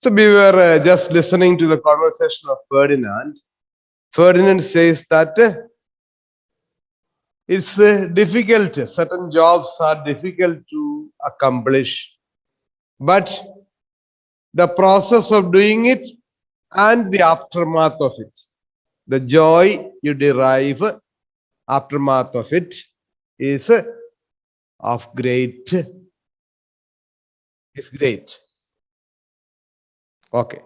So we were just listening to the conversation of Ferdinand. Ferdinand says that it's difficult, certain jobs are difficult to accomplish, but the process of doing it and the aftermath of it, the joy you derive, aftermath of it, is of great, is great. Okay.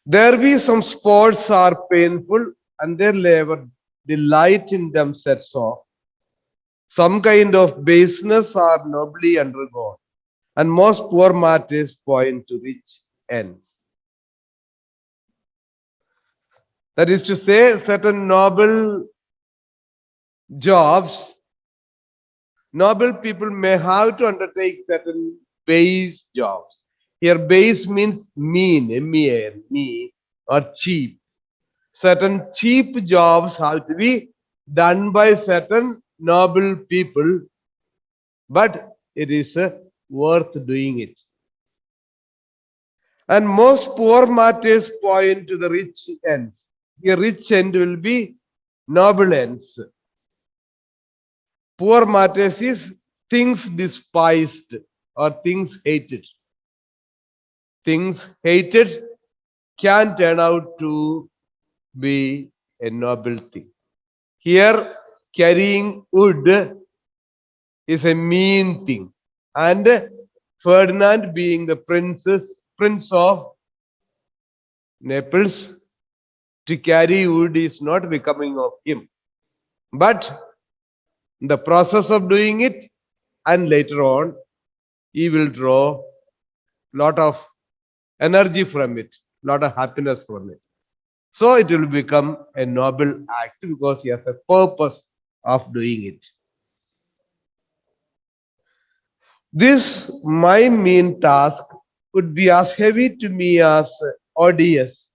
There be some sports are painful and their labor delight in them sets off. Some kind of baseness are nobly undergone, and most poor matters point to rich ends. That is to say, certain noble jobs, noble people may have to undertake certain base jobs. Here, base means mean, M-E-A-N, mean, or cheap. Certain cheap jobs have to be done by certain noble people, but it is worth doing it. And most poor matters point to the rich ends. The rich end will be noble ends. Poor matters is things despised or things hated. Things hated can turn out to be a noble thing. Here, carrying wood is a mean thing. And Ferdinand, being the prince of Naples, to carry wood is not becoming of him. But the process of doing it, and later on, he will draw lot of energy from it, lot of happiness from it. So it will become a noble act because he has a purpose of doing it. This, my mean task, would be as heavy to me as odious,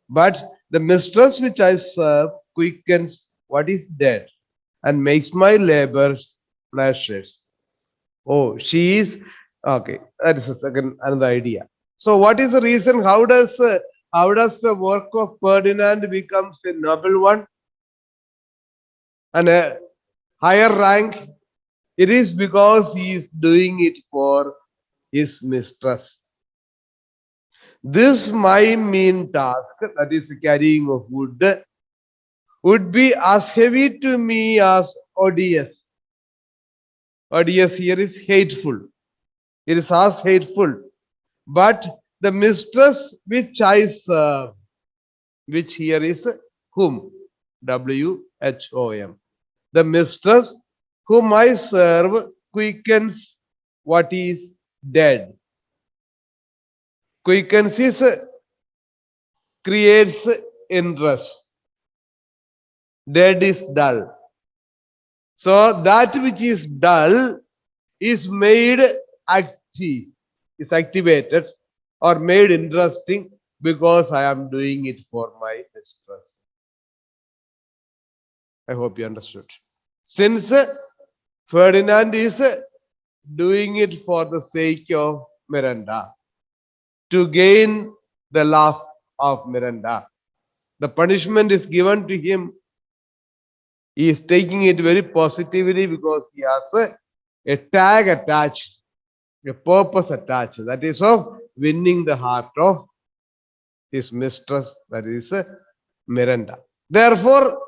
but the mistress which I serve quickens what is dead and makes my labors pleasures. Oh, she is okay. That is a second another idea. So, what is the reason? How does the work of Ferdinand becomes a noble one and a higher rank? It is because he is doing it for his mistress. This my mean task, that is the carrying of wood, would be as heavy to me as odious. Odious here is hateful. It is as hateful. But the mistress which I serve, which here is whom? WHOM. The mistress whom I serve quickens what is dead. Quickens is creates interest. Dead is dull. So that which is dull is made active, is activated or made interesting because I am doing it for my mistress. I hope you understood. Since Ferdinand is doing it for the sake of Miranda, to gain the love of Miranda, the punishment is given to him. He is taking it very positively because he has a tag attached, a purpose attached, that is of winning the heart of his mistress, that is Miranda. Therefore,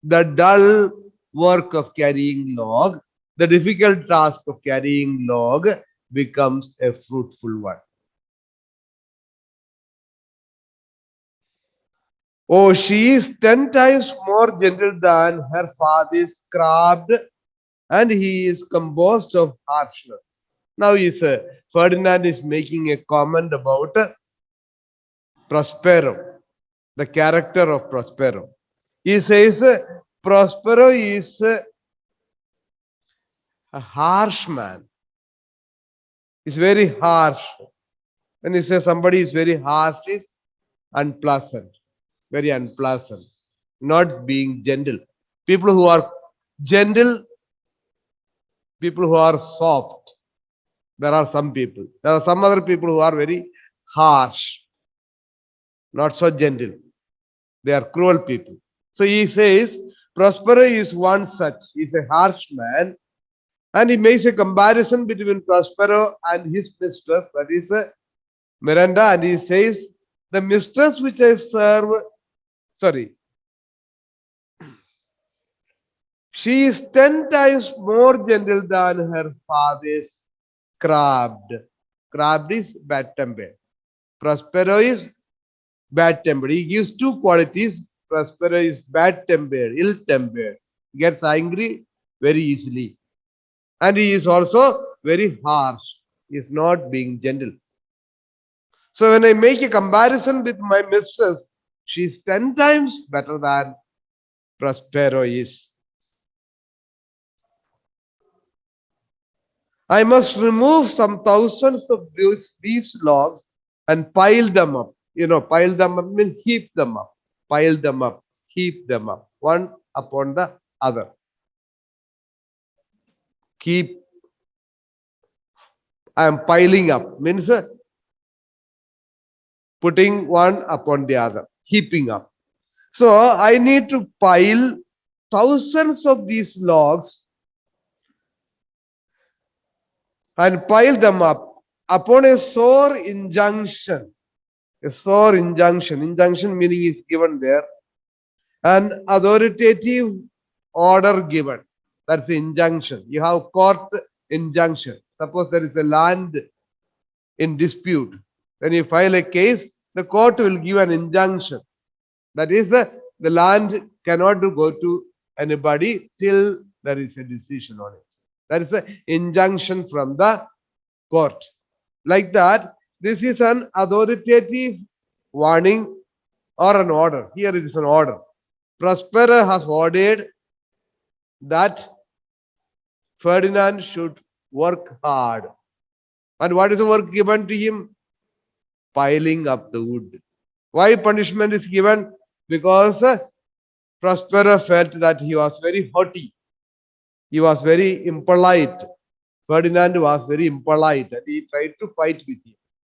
the dull work of carrying log, the difficult task of carrying log becomes a fruitful one. Oh, she is 10 times more gentle than her father is crabbed, and he is composed of harshness. Now, Ferdinand is making a comment about Prospero, the character of Prospero. He says Prospero is a harsh man. He's very harsh. When he says somebody is very harsh, is unpleasant, very unpleasant, not being gentle. People who are gentle, people who are soft. There are some people. There are some other people who are very harsh, not so gentle. They are cruel people. So he says, Prospero is one such. He's a harsh man. And he makes a comparison between Prospero and his mistress, that is Miranda. And he says, the mistress which I serve, sorry, she is 10 times more gentle than her father's crabbed. Crabbed is bad tempered. Prospero is bad tempered. He gives two qualities. Prospero is bad tempered, ill tempered. He gets angry very easily. And he is also very harsh. He is not being gentle. So when I make a comparison with my mistress, she is 10 times better than Prospero is. I must remove some thousands of these logs and pile them up. Pile them up means heap them up. Pile them up, heap them up, one upon the other. Keep, I am piling up, means putting one upon the other, heaping up. So I need to pile thousands of these logs and pile them up upon a sore injunction. A sore injunction. Injunction meaning is given there. An authoritative order given. That's the injunction. You have court injunction. Suppose there is a land in dispute. When you file a case, the court will give an injunction. That is, the land cannot go to anybody till there is a decision on it. That is an injunction from the court. Like that, this is an authoritative warning or an order. Here it is an order. Prospero has ordered that Ferdinand should work hard. And what is the work given to him? Piling up the wood. Why punishment is given? Because Prospero felt that he was very haughty. He was very impolite. Ferdinand was very impolite and he tried to fight with him.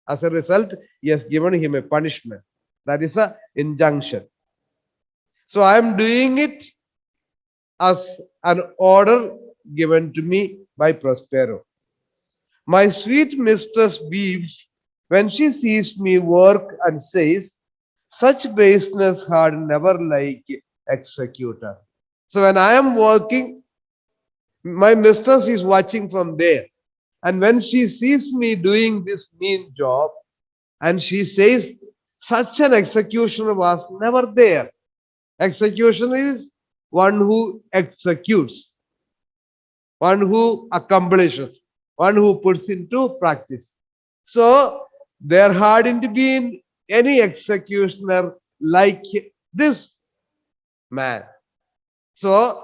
As a result, he has given him a punishment. That is an injunction. So I am doing it as an order given to me by Prospero. My sweet mistress weeps when she sees me work and says, such baseness had never like executor. So when I am working, my mistress is watching from there. And when she sees me doing this mean job, and she says, such an executioner was never there. Executioner is one who executes, one who accomplishes, one who puts into practice. So there hadn't been any executioner like this man. So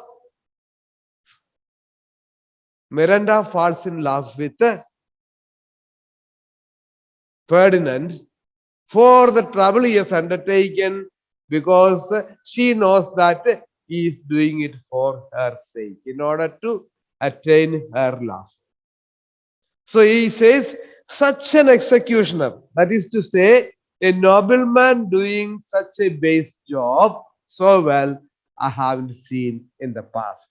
Miranda falls in love with Ferdinand for the trouble he has undertaken, because she knows that he is doing it for her sake, in order to attain her love. So he says, such an executioner, that is to say, a nobleman doing such a base job so well, I haven't seen in the past.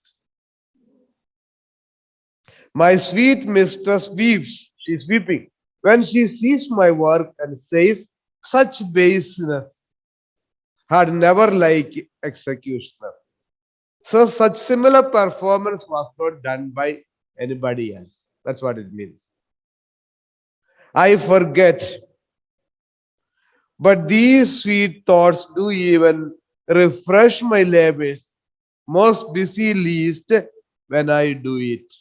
My sweet mistress weeps, she is weeping, when she sees my work and says, such baseness had never like executioner. So such similar performance was not done by anybody else. That's what it means. I forget, but these sweet thoughts do even refresh my labors, most busy least when I do it.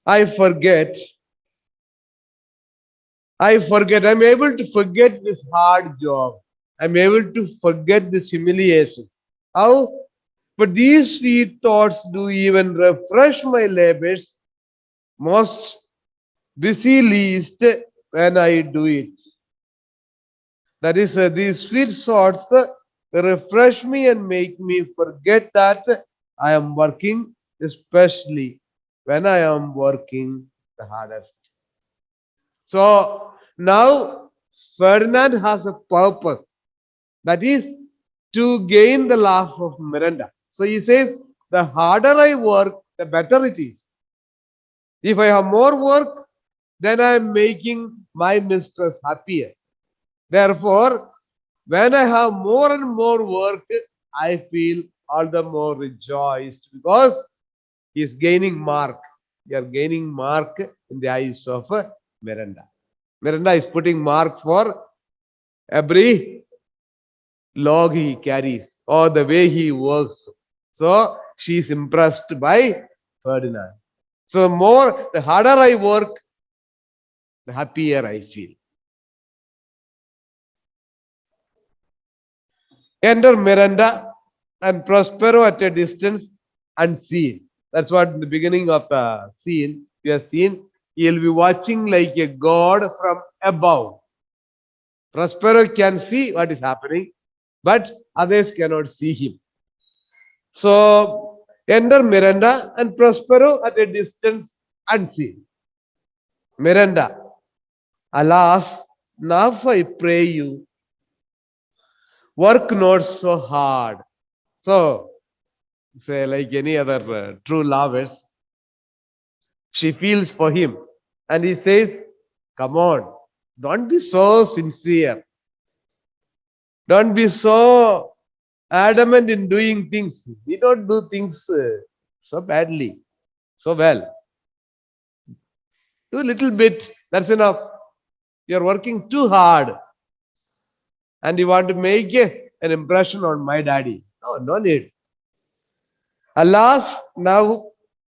I forget. I'm able to forget this hard job. I'm able to forget this humiliation. How? But these sweet thoughts do even refresh my labors, most busy least when I do it. That is, these sweet thoughts refresh me and make me forget that I am working, especially when I am working the hardest. So Now, Ferdinand has a purpose. That is to gain the love of Miranda. So he says, the harder I work, the better it is. If I have more work, then I am making my mistress happier. Therefore, when I have more and more work, I feel all the more rejoiced because he is gaining mark. You are gaining mark in the eyes of Miranda. Miranda is putting mark for every log he carries or the way he works. So she is impressed by Ferdinand. So the harder I work, the happier I feel. Enter Miranda and Prospero at a distance unseen. That's what in the beginning of the scene we have seen. He'll be watching like a god from above. Prospero can see what is happening, but others cannot see him. So enter Miranda and Prospero at a distance unseen. Miranda, alas, now I pray you, work not so hard. So, say like any other true lovers, she feels for him. And he says, come on, don't be so sincere. Don't be so adamant in doing things. We don't do things so badly, so well. Do a little bit, that's enough. You're working too hard and you want to make an impression on my daddy. No, no need. Alas, now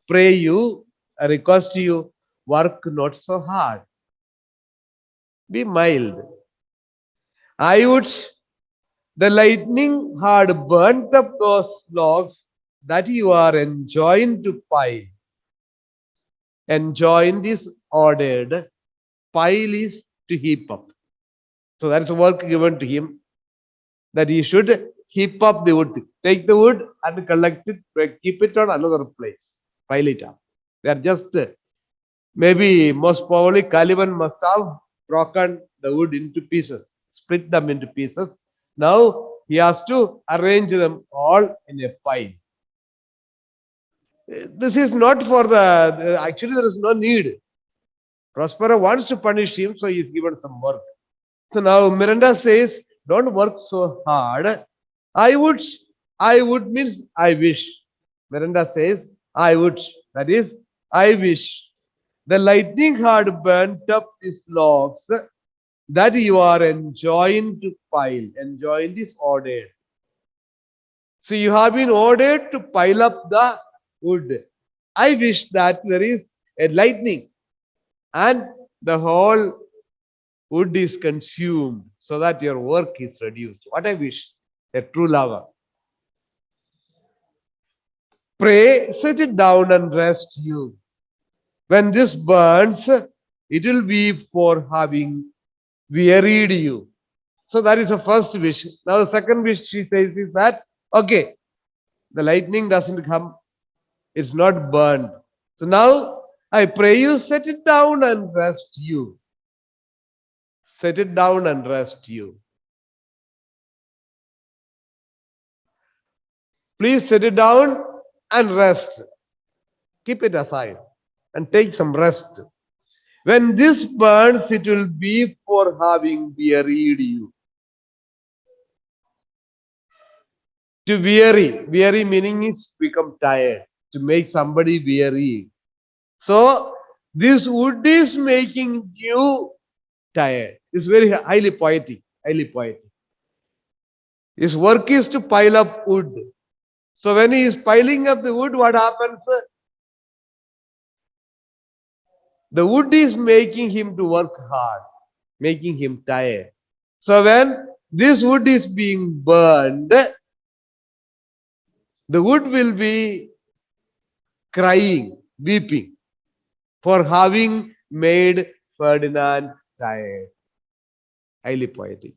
pray you, I request you, work not so hard. Be mild. I would, the lightning had burnt up those logs that you are enjoined to pile. Enjoined is ordered, pile is to heap up. So that's a work given to him that he should heap up the wood. Take the wood and collect it, keep it on another place, pile it up. They are just maybe most probably Caliban must have broken the wood into pieces, split them into pieces. Now he has to arrange them all in a pile. This is not for actually there is no need. Prospero wants to punish him, so he is given some work. So now Miranda says, don't work so hard. I would means I wish. Miranda says, I would. That is, I wish. The lightning had burnt up these logs that you are enjoined to pile. Enjoined is ordered. So you have been ordered to pile up the wood. I wish that there is a lightning and the whole wood is consumed so that your work is reduced. What I wish, a true lover. Pray, sit it down and rest you. When this burns, it will be for having wearied you. So that is the first wish. Now the second wish she says is that, okay, the lightning doesn't come, it's not burned. So now I pray you set it down and rest you. Set it down and rest you. Please set it down and rest. Keep it aside and take some rest. When this burns, it will be for having wearied you. To weary meaning is become tired, to make somebody weary. So this wood is making you tired. It's very highly poetic, highly poetic. His work is to pile up wood. So when he is piling up the wood, what happens? The wood is making him to work hard, making him tired. So when this wood is being burned, the wood will be crying, weeping for having made Ferdinand tired. Highly poetic.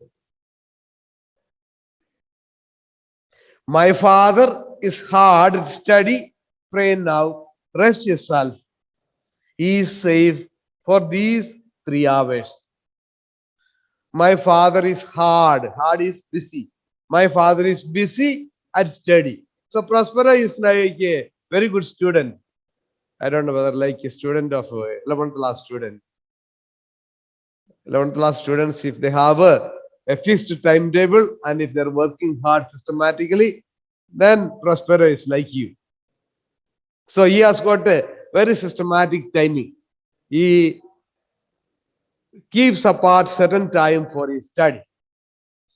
My father is hard and steady. Pray now, rest yourself. He is safe for these 3 hours. My father is hard. Hard is busy. My father is busy at study. So Prospera is like a very good student. I don't know whether like a student of 11th class student. 11th class students, if they have a fixed timetable and if they're working hard systematically, then Prospero is like you. So he has got a very systematic timing. He keeps apart certain time for his study.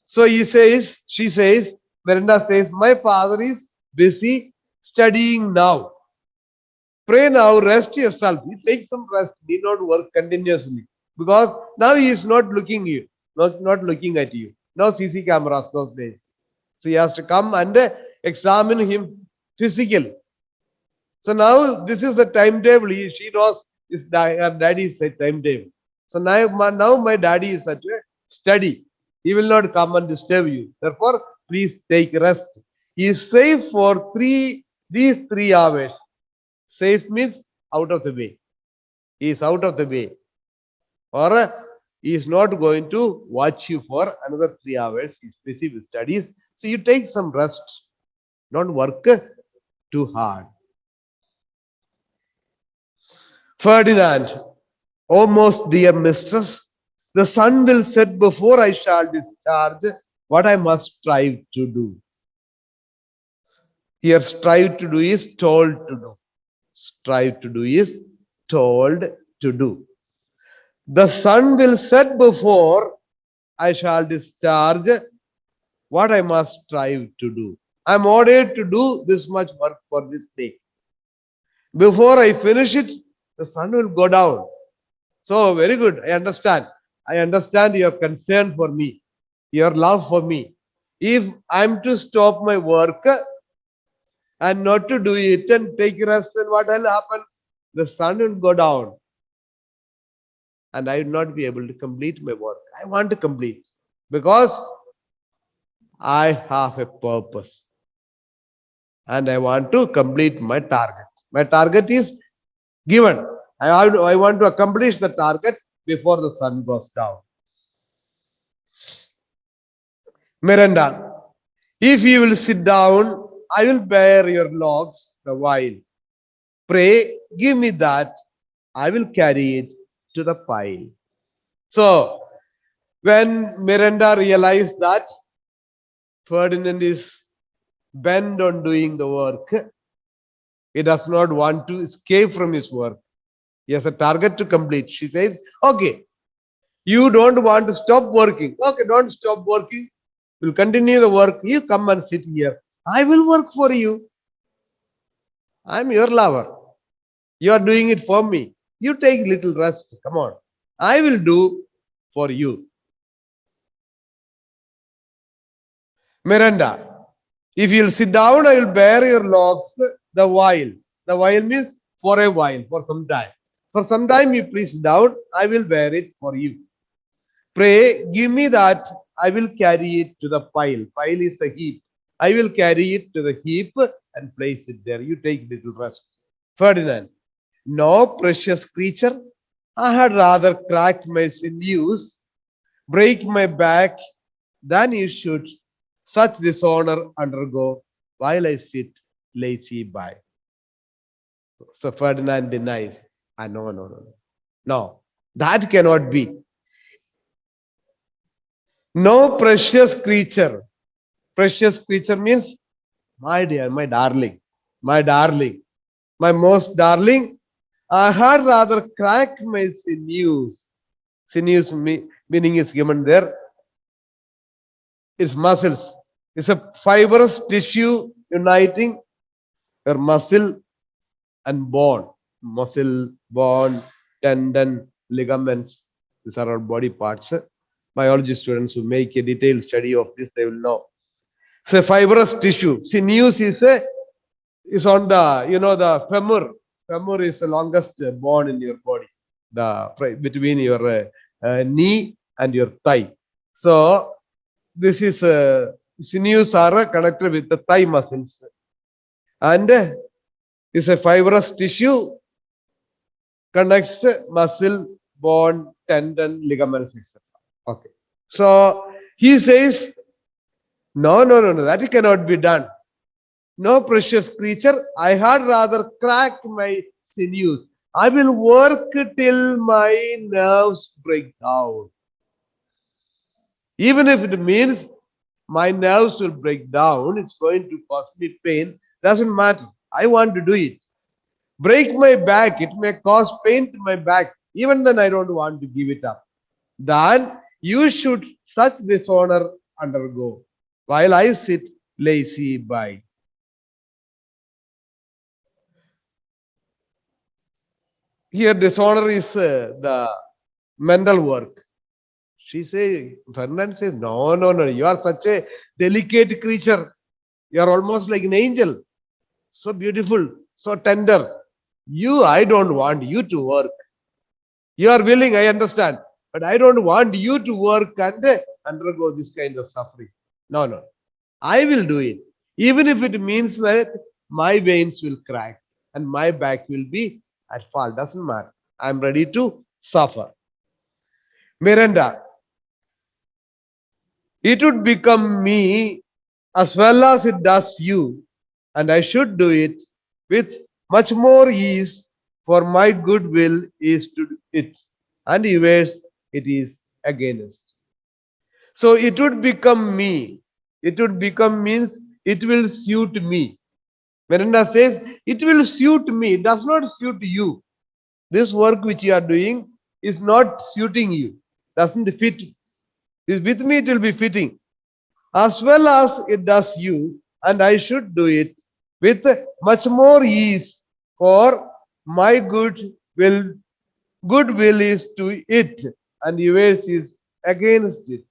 So she says, Miranda says, my father is busy studying now. Pray now, rest yourself. You take some rest, need not work continuously. Because now he is not looking you, not looking at you. No CC cameras those days. So he has to come and examine him physically. So now this is the timetable. She knows her daddy is a timetable. So now my daddy is at a study. He will not come and disturb you. Therefore, please take rest. He is safe for these 3 hours. Safe means out of the way. He is out of the way. Or he is not going to watch you for another 3 hours. He is busy with studies. So you take some rest. Don't work too hard. Ferdinand, O most dear mistress, the sun will set before I shall discharge what I must strive to do. Here, strive to do is told to do. Strive to do is told to do. The sun will set before I shall discharge what I must strive to do. I am ordered to do this much work for this day. Before I finish it, the sun will go down. So, very good. I understand. I understand your concern for me, your love for me. If I'm to stop my work and not to do it and take rest, then what will happen? The sun will go down and I will not be able to complete my work. I want to complete because I have a purpose and I want to complete my target. My target is given. I want to accomplish the target before the sun goes down. Miranda, if you will sit down, I will bear your logs the while. Pray, give me that. I will carry it to the pile. So, when Miranda realized that Ferdinand is bent on doing the work, he does not want to escape from his work. He has a target to complete. She says, okay, you don't want to stop working. Okay, don't stop working. We'll continue the work. You come and sit here. I will work for you. I'm your lover. You are doing it for me. You take little rest. Come on. I will do for you. Miranda, if you'll sit down, I will bear your logs the while. The while means for a while, for some time. For some time, you please sit down. I will bear it for you. Pray, give me that. I will carry it to the pile. Pile is the heap. I will carry it to the heap and place it there. You take little rest. Ferdinand, no, precious creature. I had rather crack my sinews, break my back, than you should such dishonor undergo while I sit lazy by. So Ferdinand denies. No, that cannot be. No precious creature. Precious creature means my dear, my darling, my most darling. I had rather crack my sinews. Sinews meaning is given there. It's muscles. It's a fibrous tissue uniting your muscle and bone. Muscle, bone, tendon, ligaments. These are our body parts. Biology students who make a detailed study of this, they will know. So fibrous tissue. Sinews is on the femur. Femur is the longest bone in your body, between your knee and your thigh. So this is sinews are connected with the thigh muscles, and is a fibrous tissue connects muscle, bone, tendon, ligaments, etc. Okay. So he says, no, no, no, no, that cannot be done. No, precious creature, I had rather crack my sinews. I will work till my nerves break down. Even if it means my nerves will break down, it's going to cause me pain, doesn't matter. I want to do it. Break my back, it may cause pain to my back. Even then, I don't want to give it up. Then you should such dishonor undergo, while I sit lazy by. Here, dishonor is the mental work. Ferdinand says, no, no, no, you are such a delicate creature. You are almost like an angel. So beautiful, so tender. I don't want you to work. You are willing, I understand. But I don't want you to work and undergo this kind of suffering. No, no. I will do it. Even if it means that my veins will crack and my back will be at fault. Doesn't matter. I'm ready to suffer. Miranda, it would become me as well as it does you, and I should do it with much more ease, for my goodwill is to it, and yours it is against. So it would become me. It would become means it will suit me. Miranda says, it will suit me, it does not suit you. This work which you are doing is not suiting you, doesn't fit. Is with me, it will be fitting. As well as it does you, and I should do it with much more ease, for my goodwill is to it, and yours is against it.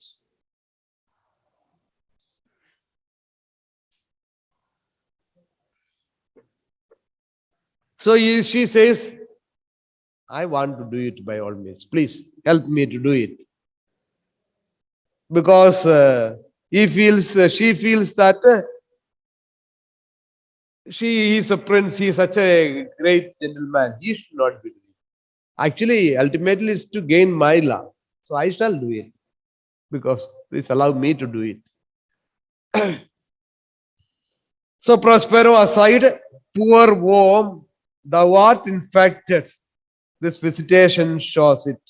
So she says, I want to do it by all means. Please help me to do it. Because she feels that he is a prince, he is such a great gentleman. He should not be doing it. Actually, ultimately, it's to gain my love. So I shall do it because this allow me to do it. So Prospero aside, poor worm, thou art infected. This visitation shows it.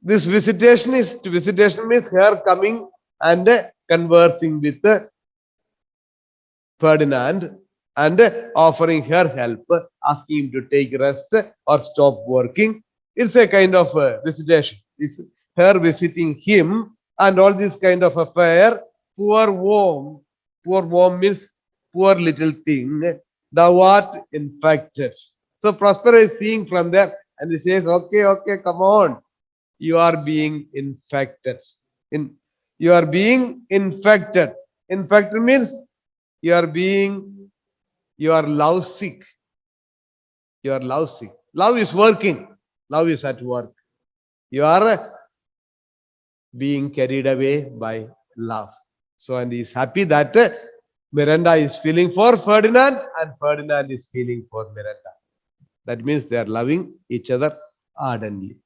This visitation means her coming and conversing with Ferdinand and offering her help, asking him to take rest or stop working. It's a kind of visitation. It's her visiting him and all this kind of affair. Poor worm means poor little thing. Thou art infected. So Prospero is seeing from there and he says, okay, okay, come on. You are being infected. In you are being infected. Infected means you are being you are love sick. You are love sick. Love is working. Love is at work. You are being carried away by love. So, and he is happy that Miranda is feeling for Ferdinand and Ferdinand is feeling for Miranda. That means they are loving each other ardently.